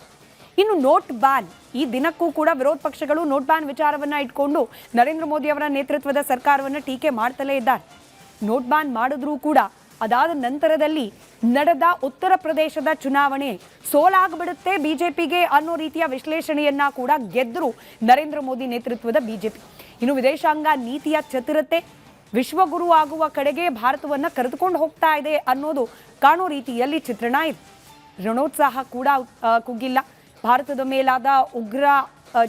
ಇನ್ನು ನೋಟ್ ಬ್ಯಾನ್, ಈ ದಿನಕ್ಕೂ ಕೂಡ ವಿರೋಧ ಪಕ್ಷಗಳು ನೋಟ್ ಬ್ಯಾನ್ ವಿಚಾರವನ್ನ ಇಟ್ಕೊಂಡು ನರೇಂದ್ರ ಮೋದಿ ಅವರ ನೇತೃತ್ವದ ಸರ್ಕಾರವನ್ನ ಟೀಕೆ ಮಾಡ್ತಲೇ ಇದ್ದಾರೆ. ನೋಟ್ ಬ್ಯಾನ್ ಮಾಡಿದ್ರೂ ಕೂಡ ಅದಾದ ನಂತರದಲ್ಲಿ ನಡೆದ ಉತ್ತರ ಪ್ರದೇಶದ ಚುನಾವಣೆ ಸೋಲಾಗ್ಬಿಡುತ್ತೆ ಬಿಜೆಪಿಗೆ ಅನ್ನೋ ರೀತಿಯ ವಿಶ್ಲೇಷಣೆಯನ್ನ ಕೂಡ ಗೆದ್ರು ನರೇಂದ್ರ ಮೋದಿ ನೇತೃತ್ವದ ಬಿಜೆಪಿ. ಇನ್ನು ವಿದೇಶಾಂಗ ನೀತಿಯ ಚತುರತೆ ವಿಶ್ವಗುರು ಆಗುವ ಕಡೆಗೆ ಭಾರತವನ್ನ ಕರೆದುಕೊಂಡು ಹೋಗ್ತಾ ಇದೆ ಅನ್ನೋದು ಕಾಣೋ ರೀತಿಯಲ್ಲಿ ಚಿತ್ರಣ ಇದೆ. ರಣೋತ್ಸಾಹ ಕೂಡ ಕುಗ್ಗಿಲ್ಲ. ಭಾರತದ ಮೇಲಾದ ಉಗ್ರ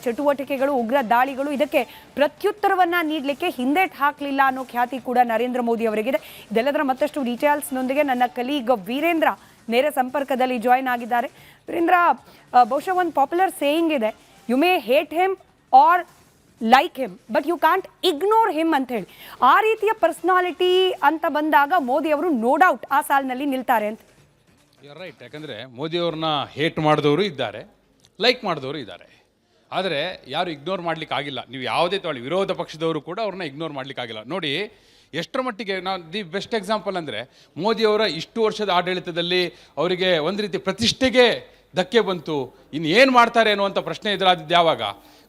ಚಟುವಟಿಕೆಗಳು, ಉಗ್ರ ದಾಳಿಗಳು, ಇದಕ್ಕೆ ಪ್ರತ್ಯುತ್ತರವನ್ನ ನೀಡಲಿಕ್ಕೆ ಹಿಂದೇಟ್ ಹಾಕಲಿಲ್ಲ ಅನ್ನೋ ಖ್ಯಾತಿ ಕೂಡ ನರೇಂದ್ರ ಮೋದಿ ಅವರಿಗಿದೆ. ಇದೆಲ್ಲದರ ಮತ್ತಷ್ಟು ಡೀಟೇಲ್ಸ್ನೊಂದಿಗೆ ನನ್ನ ಕಲೀಗ್ ವೀರೇಂದ್ರ ನೇರ ಸಂಪರ್ಕದಲ್ಲಿ ಜಾಯ್ನ್ ಆಗಿದ್ದಾರೆ. ವೀರೇಂದ್ರ, ಬಹುಶಃ ಒಂದು ಪಾಪ್ಯುಲರ್ ಸೇಯಿಂಗ್ ಇದೆ, you may hate him or like him but you can't ignore him ಅಂತ ಹೇಳಿ. ಆ ರೀತಿಯ ಪರ್ಸನಾಲಿಟಿ ಅಂತ ಬಂದಾಗ ಮೋದಿ ಅವರು ನೋ ಡೌಟ್ ಆ ಸಾಲಿನಲ್ಲಿ ನಿಲ್ತಾರೆ ಅಂತ. ರೈಟ್. ಯಾಕಂದರೆ ಮೋದಿಯವ್ರನ್ನ ಹೇಟ್ ಮಾಡಿದವರು ಇದ್ದಾರೆ, ಲೈಕ್ ಮಾಡಿದವರು ಇದ್ದಾರೆ. ಆದರೆ ಯಾರು ಇಗ್ನೋರ್ ಮಾಡ್ಲಿಕ್ಕೆ ಆಗಿಲ್ಲ. ನೀವು ಯಾವುದೇ ತಗೊಳ್ಳಿ, ವಿರೋಧ ಪಕ್ಷದವರು ಕೂಡ ಅವ್ರನ್ನ ಇಗ್ನೋರ್ ಮಾಡ್ಲಿಕ್ಕೆ ಆಗಿಲ್ಲ. ನೋಡಿ ಎಷ್ಟರ ಮಟ್ಟಿಗೆ ನಾವು ದಿ ಬೆಸ್ಟ್ ಎಕ್ಸಾಂಪಲ್ ಅಂದರೆ ಮೋದಿಯವರ ಇಷ್ಟು ವರ್ಷದ ಆಡಳಿತದಲ್ಲಿ ಅವರಿಗೆ ಒಂದು ರೀತಿ ಪ್ರತಿಷ್ಠೆಗೆ ಧಕ್ಕೆ ಬಂತು. ಇನ್ನು ಏನು ಮಾಡ್ತಾರೆ ಅನ್ನುವಂಥ ಪ್ರಶ್ನೆ ಎದುರಾದಿದ್ದು ಯಾವಾಗ?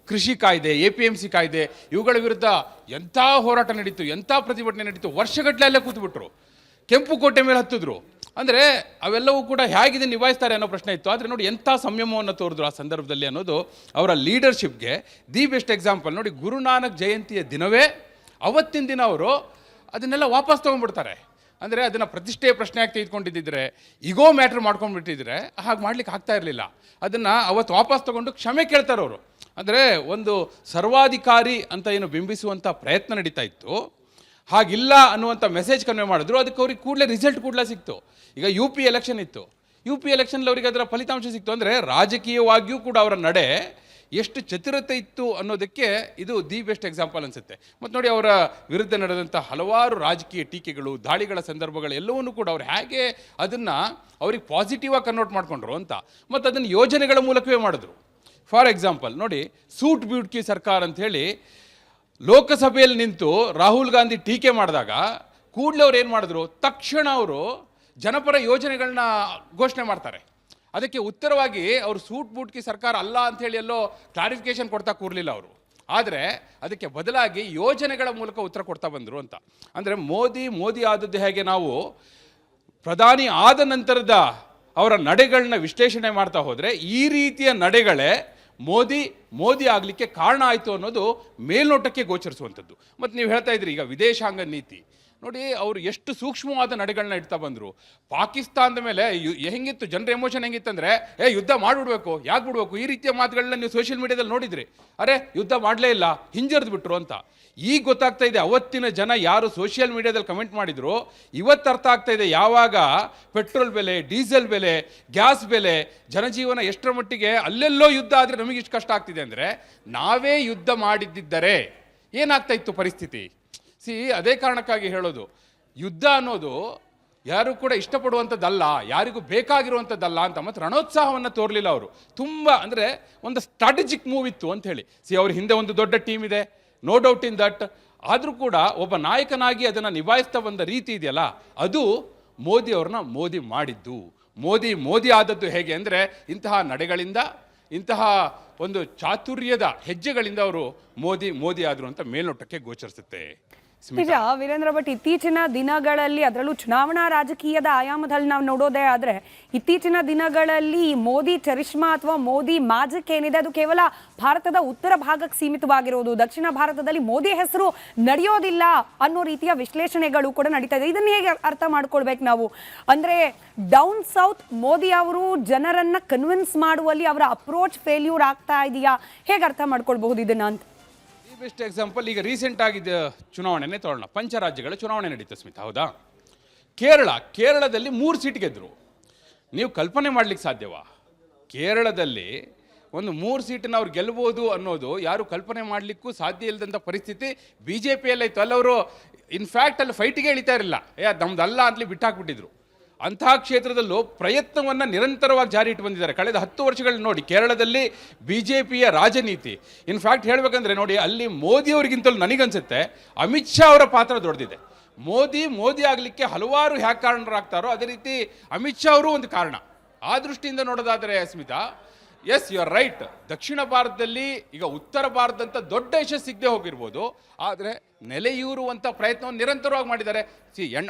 ಕೃಷಿ ಕಾಯ್ದೆ, APMC ಕಾಯ್ದೆ, ಇವುಗಳ ವಿರುದ್ಧ ಎಂಥ ಹೋರಾಟ ನಡೀತು, ಎಂಥ ಪ್ರತಿಭಟನೆ ನಡೀತು. ವರ್ಷಗಟ್ಟಲೆ ಅಲ್ಲೇ ಕೂತ್ಬಿಟ್ರು, ಕೆಂಪು ಕೋಟೆ ಮೇಲೆ ಹತ್ತಿದ್ರು. ಅಂದರೆ ಅವೆಲ್ಲವೂ ಕೂಡ ಹೇಗಿದೆ ನಿಭಾಯಿಸ್ತಾರೆ ಅನ್ನೋ ಪ್ರಶ್ನೆ ಇತ್ತು. ಆದರೆ ನೋಡಿ ಎಂಥ ಸಂಯಮವನ್ನು ತೋರಿದ್ರು ಆ ಸಂದರ್ಭದಲ್ಲಿ ಅನ್ನೋದು ಅವರ ಲೀಡರ್ಶಿಪ್ಗೆ ದಿ ಬೆಸ್ಟ್ ಎಕ್ಸಾಂಪಲ್. ನೋಡಿ, ಗುರುನಾನಕ್ ಜಯಂತಿಯ ದಿನವೇ ಅವತ್ತಿನ ದಿನ ಅವರು ಅದನ್ನೆಲ್ಲ ವಾಪಸ್ ತೊಗೊಂಡ್ಬಿಡ್ತಾರೆ. ಅಂದರೆ ಅದನ್ನು ಪ್ರತಿಷ್ಠೆಯ ಪ್ರಶ್ನೆಯಾಗಿ ತೆಗೆದುಕೊಂಡಿದ್ದಿದ್ರೆ, ಈಗೋ ಮ್ಯಾಟ್ರ್ ಮಾಡ್ಕೊಂಡ್ಬಿಟ್ಟಿದ್ರೆ ಹಾಗೆ ಮಾಡ್ಲಿಕ್ಕೆ ಆಗ್ತಾ ಇರಲಿಲ್ಲ. ಅದನ್ನು ಅವತ್ತು ವಾಪಸ್ ತೊಗೊಂಡು ಕ್ಷಮೆ ಕೇಳ್ತಾರೆ ಅವರು. ಅಂದರೆ ಒಂದು ಸರ್ವಾಧಿಕಾರಿ ಅಂತ ಏನು ಬಿಂಬಿಸುವಂಥ ಪ್ರಯತ್ನ ನಡೀತಾ ಇತ್ತು, ಹಾಗಿಲ್ಲ ಅನ್ನುವಂಥ ಮೆಸೇಜ್ ಕನ್ವೆ ಮಾಡಿದ್ರು. ಅದಕ್ಕೆ ಅವ್ರಿಗೆ ಕೂಡಲೇ ರಿಸಲ್ಟ್ ಕೂಡಲೇ ಸಿಕ್ತು. ಈಗ UP ಎಲೆಕ್ಷನ್ ಇತ್ತು, UP ಎಲೆಕ್ಷನ್ಲಿ ಅವರಿಗೆ ಅದರ ಫಲಿತಾಂಶ ಸಿಕ್ತು. ಅಂದರೆ ರಾಜಕೀಯವಾಗಿಯೂ ಕೂಡ ಅವರ ನಡೆ ಎಷ್ಟು ಚತುರತೆ ಇತ್ತು ಅನ್ನೋದಕ್ಕೆ ಇದು ದಿ ಬೆಸ್ಟ್ ಎಕ್ಸಾಂಪಲ್ ಅನಿಸುತ್ತೆ. ಮತ್ತು ನೋಡಿ, ಅವರ ವಿರುದ್ಧ ನಡೆದಂಥ ಹಲವಾರು ರಾಜಕೀಯ ಟೀಕೆಗಳು, ದಾಳಿಗಳ ಸಂದರ್ಭಗಳು ಎಲ್ಲವನ್ನೂ ಕೂಡ ಅವ್ರು ಹೇಗೆ ಅದನ್ನು ಅವ್ರಿಗೆ ಪಾಸಿಟಿವ್ ಆಗಿ ಕನ್ವರ್ಟ್ ಮಾಡಿಕೊಂಡ್ರು ಅಂತ, ಮತ್ತು ಅದನ್ನು ಯೋಜನೆಗಳ ಮೂಲಕವೇ ಮಾಡಿದ್ರು. ಫಾರ್ ಎಕ್ಸಾಂಪಲ್ ನೋಡಿ, ಸೂಟ್ ಬ್ಯೂಟ್ಕಿ ಸರ್ಕಾರ ಅಂಥೇಳಿ ಲೋಕಸಭೆಯಲ್ಲಿ ನಿಂತು ರಾಹುಲ್ ಗಾಂಧಿ ಟೀಕೆ ಮಾಡಿದಾಗ ಕೂಡಲೇ ಅವ್ರು ಏನು ಮಾಡಿದ್ರು, ತಕ್ಷಣ ಅವರು ಜನಪರ ಯೋಜನೆಗಳನ್ನ ಘೋಷಣೆ ಮಾಡ್ತಾರೆ. ಅದಕ್ಕೆ ಉತ್ತರವಾಗಿ ಅವರು ಸೂಟ್ ಬೂಟ್ಕಿ ಸರ್ಕಾರ ಅಲ್ಲ ಅಂಥೇಳಿ ಎಲ್ಲೋ ಕ್ಲಾರಿಫಿಕೇಶನ್ ಕೊಡ್ತಾ ಕೂರಲಿಲ್ಲ ಅವರು. ಆದರೆ ಅದಕ್ಕೆ ಬದಲಾಗಿ ಯೋಜನೆಗಳ ಮೂಲಕ ಉತ್ತರ ಕೊಡ್ತಾ ಬಂದರು ಅಂತ. ಅಂದರೆ ಮೋದಿ ಆದದ್ದು ಹೇಗೆ ನಾವು ಪ್ರಧಾನಿ ಆದ ನಂತರದ ಅವರ ನಡೆಗಳನ್ನ ವಿಶ್ಲೇಷಣೆ ಮಾಡ್ತಾ ಹೋದರೆ ಈ ರೀತಿಯ ನಡೆಗಳೇ ಮೋದಿ ಆಗಲಿಕ್ಕೆ ಕಾರಣ ಆಯಿತು ಅನ್ನೋದು ಮೇಲ್ನೋಟಕ್ಕೆ ಗೋಚರಿಸುವಂಥದ್ದು. ಮತ್ತು ನೀವು ಹೇಳ್ತಾ ಇದ್ರಿ ಈಗ ವಿದೇಶಾಂಗ ನೀತಿ ನೋಡಿ, ಅವರು ಎಷ್ಟು ಸೂಕ್ಷ್ಮವಾದ ನಡೆಗಳನ್ನ ಇಡ್ತಾ ಬಂದರು. ಪಾಕಿಸ್ತಾನದ ಮೇಲೆ ಹೆಂಗಿತ್ತು, ಜನರ ಎಮೋಷನ್ ಹೆಂಗಿತ್ತಂದರೆ, ಯುದ್ಧ ಮಾಡಿಬಿಡ್ಬೇಕು, ಯಾಕೆ ಬಿಡಬೇಕು, ಈ ರೀತಿಯ ಮಾತುಗಳನ್ನ ನೀವು ಸೋಷಿಯಲ್ ಮೀಡಿಯಾದಲ್ಲಿ ನೋಡಿದ್ರಿ. ಅರೆ ಯುದ್ಧ ಮಾಡಲೇ ಇಲ್ಲ, ಹಿಂಜರಿದು ಬಿಟ್ರು ಅಂತ. ಈಗ ಗೊತ್ತಾಗ್ತಾ ಇದೆ, ಅವತ್ತಿನ ಜನ ಯಾರು ಸೋಷಿಯಲ್ ಮೀಡಿಯಾದಲ್ಲಿ ಕಮೆಂಟ್ ಮಾಡಿದ್ರು, ಇವತ್ತು ಅರ್ಥ ಆಗ್ತಾ ಇದೆ ಯಾವಾಗ ಪೆಟ್ರೋಲ್ ಬೆಲೆ, ಡೀಸೆಲ್ ಬೆಲೆ, ಗ್ಯಾಸ್ ಬೆಲೆ, ಜನಜೀವನ ಎಷ್ಟರ ಮಟ್ಟಿಗೆ ಅಲ್ಲೆಲ್ಲೋ ಯುದ್ಧ ಆದರೆ ನಮಗೆ ಇಷ್ಟು ಕಷ್ಟ ಆಗ್ತಿದೆ ಅಂದರೆ, ನಾವೇ ಯುದ್ಧ ಮಾಡಿದ್ದಿದ್ದರೆ ಏನಾಗ್ತಾ ಇತ್ತು ಪರಿಸ್ಥಿತಿ. ಅದೇ ಕಾರಣಕ್ಕಾಗಿ ಹೇಳೋದು, ಯುದ್ಧ ಅನ್ನೋದು ಯಾರು ಕೂಡ ಇಷ್ಟಪಡುವಂಥದ್ದಲ್ಲ, ಯಾರಿಗೂ ಬೇಕಾಗಿರುವಂಥದ್ದಲ್ಲ ಅಂತ. ಮತ್ತು ರಣೋತ್ಸಾಹವನ್ನು ತೋರಲಿಲ್ಲ ಅವರು. ತುಂಬ ಅಂದರೆ ಒಂದು ಸ್ಟ್ರಾಟಜಿಕ್ ಮೂವ್ ಇತ್ತು ಅಂತ ಹೇಳಿ. ಅವ್ರ ಹಿಂದೆ ಒಂದು ದೊಡ್ಡ ಟೀಮ್ ಇದೆ, ನೋ ಡೌಟ್ ಇನ್ ದಟ್. ಆದರೂ ಕೂಡ ಒಬ್ಬ ನಾಯಕನಾಗಿ ಅದನ್ನು ನಿಭಾಯಿಸ್ತಾ ಬಂದ ರೀತಿ ಇದೆಯಲ್ಲ, ಅದು ಮೋದಿ ಮಾಡಿದ್ದು. ಮೋದಿ ಆದದ್ದು ಹೇಗೆ ಅಂದರೆ ಇಂತಹ ನಡೆಗಳಿಂದ, ಇಂತಹ ಒಂದು ಚಾತುರ್ಯದ ಹೆಜ್ಜೆಗಳಿಂದ ಅವರು ಮೋದಿ ಆದರು ಅಂತ ಮೇಲ್ನೋಟಕ್ಕೆ ಗೋಚರಿಸುತ್ತೆ. ನಿಜ ವೀರೇಂದ್ರ ಭಟ್, ಇತ್ತೀಚಿನ ದಿನಗಳಲ್ಲಿ ಅದರಲ್ಲೂ ಚುನಾವಣಾ ರಾಜಕೀಯದ ಆಯಾಮದಲ್ಲಿ ನಾವು ನೋಡೋದೇ ಆದರೆ ಇತ್ತೀಚಿನ ದಿನಗಳಲ್ಲಿ ಈ ಮೋದಿ ಚರಿಷ್ಮಾ ಅಥವಾ ಮೋದಿ ಮ್ಯಾಜಿಕ್ ಏನಿದೆ ಅದು ಕೇವಲ ಭಾರತದ ಉತ್ತರ ಭಾಗಕ್ಕೆ ಸೀಮಿತವಾಗಿರೋದು, ದಕ್ಷಿಣ ಭಾರತದಲ್ಲಿ ಮೋದಿ ಹೆಸರು ನಡೆಯೋದಿಲ್ಲ ಅನ್ನೋ ರೀತಿಯ ವಿಶ್ಲೇಷಣೆಗಳು ಕೂಡ ನಡೀತಾ ಇದೆ. ಇದನ್ನು ಹೇಗೆ ಅರ್ಥ ಮಾಡ್ಕೊಳ್ಬೇಕು ನಾವು? ಅಂದರೆ ಡೌನ್ ಸೌತ್ ಮೋದಿ ಅವರು ಜನರನ್ನ ಕನ್ವಿನ್ಸ್ ಮಾಡುವಲ್ಲಿ ಅವರ ಅಪ್ರೋಚ್ ಫೇಲ್ಯೂರ್ ಆಗ್ತಾ ಇದೆಯಾ? ಹೇಗೆ ಅರ್ಥ ಮಾಡ್ಕೊಳ್ಬಹುದು ಇದನ್ನ ಅಂತ? ಬೆಸ್ಟ್ ಎಕ್ಸಾಂಪಲ್, ಈಗ ರೀಸೆಂಟ್ ಆಗಿದ್ದ ಚುನಾವಣೆನೇ ತಗೊಳ್ಳೋಣ. ಪಂಚರಾಜ್ಯಗಳ ಚುನಾವಣೆ ನಡೀತು ಸ್ಮಿತಾ, ಹೌದಾ? ಕೇರಳದಲ್ಲಿ 3 ಸೀಟ್ ಗೆದ್ದರು. ನೀವು ಕಲ್ಪನೆ ಮಾಡ್ಲಿಕ್ಕೆ ಸಾಧ್ಯವಾ? ಕೇರಳದಲ್ಲಿ ಒಂದು 3 ಸೀಟನ್ನು ಅವ್ರು ಗೆಲ್ಬೋದು ಅನ್ನೋದು ಯಾರು ಕಲ್ಪನೆ ಮಾಡಲಿಕ್ಕೂ ಸಾಧ್ಯ ಇಲ್ಲದಂಥ ಪರಿಸ್ಥಿತಿ BJPಯಲ್ಲೇ ಇತ್ತು. ಅಲ್ಲವರು ಇನ್ಫ್ಯಾಕ್ಟ್ ಅಲ್ಲಿ ಫೈಟಿಗೆ ಇಳಿತಾ ಇರಲಿಲ್ಲ, ನಮ್ದಲ್ಲ ಅಂತಲಿ ಬಿಟ್ಟಾಕ್ಬಿಟ್ಟಿದ್ರು. ಅಂತಹ ಕ್ಷೇತ್ರದಲ್ಲೂ ಪ್ರಯತ್ನವನ್ನು ನಿರಂತರವಾಗಿ ಜಾರಿ ಇಟ್ಟು ಬಂದಿದ್ದಾರೆ ಕಳೆದ 10 ವರ್ಷಗಳಲ್ಲಿ. ನೋಡಿ, ಕೇರಳದಲ್ಲಿ BJPಯ ರಾಜನೀತಿ, ಇನ್ಫ್ಯಾಕ್ಟ್ ಹೇಳಬೇಕಂದ್ರೆ ನೋಡಿ, ಅಲ್ಲಿ ಮೋದಿಯವರಿಗಿಂತಲೂ ನನಗನ್ಸುತ್ತೆ ಅಮಿತ್ ಶಾ ಅವರ ಪಾತ್ರ ದೊಡ್ಡದಿದೆ. ಮೋದಿ ಆಗಲಿಕ್ಕೆ ಹಲವಾರು ಹ್ಯಾಕ್ ಕಾರಣರಾಗ್ತಾರೋ ಅದೇ ರೀತಿ ಅಮಿತ್ ಶಾ ಅವರು ಒಂದು ಕಾರಣ. ಆ ದೃಷ್ಟಿಯಿಂದ ನೋಡೋದಾದರೆ Smita, yes you are right. ದಕ್ಷಿಣ ಭಾರತದಲ್ಲಿ ಈಗ ಉತ್ತರ ಭಾರತದಂಥ ದೊಡ್ಡ ಯಶಸ್ಸು ಸಿಗದೆ ಹೋಗಿರ್ಬೋದು, ಆದರೆ ನೆಲೆಯೂರುವಂಥ ಪ್ರಯತ್ನವನ್ನು ನಿರಂತರವಾಗಿ ಮಾಡಿದ್ದಾರೆ.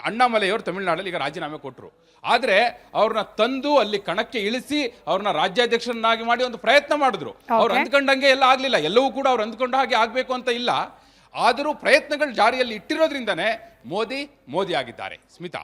ಅಣ್ಣಾಮಲೈಯವರು ತಮಿಳುನಾಡಲ್ಲಿ ಈಗ ರಾಜೀನಾಮೆ ಕೊಟ್ಟರು, ಆದರೆ ಅವ್ರನ್ನ ತಂದು ಅಲ್ಲಿ ಕಣಕ್ಕೆ ಇಳಿಸಿ ಅವ್ರನ್ನ ರಾಜ್ಯಾಧ್ಯಕ್ಷರನ್ನಾಗಿ ಮಾಡಿ ಒಂದು ಪ್ರಯತ್ನ ಮಾಡಿದ್ರು. ಅವ್ರು ಅಂದ್ಕೊಂಡಂಗೆ ಎಲ್ಲ ಆಗಲಿಲ್ಲ, ಎಲ್ಲವೂ ಕೂಡ ಅವ್ರು ಅಂದ್ಕೊಂಡ ಹಾಗೆ ಆಗಬೇಕು ಅಂತ ಇಲ್ಲ. ಆದರೂ ಪ್ರಯತ್ನಗಳು ಜಾರಿಯಲ್ಲಿ ಇಟ್ಟಿರೋದ್ರಿಂದನೇ ಮೋದಿ ಆಗಿದ್ದಾರೆ ಸ್ಮಿತಾ.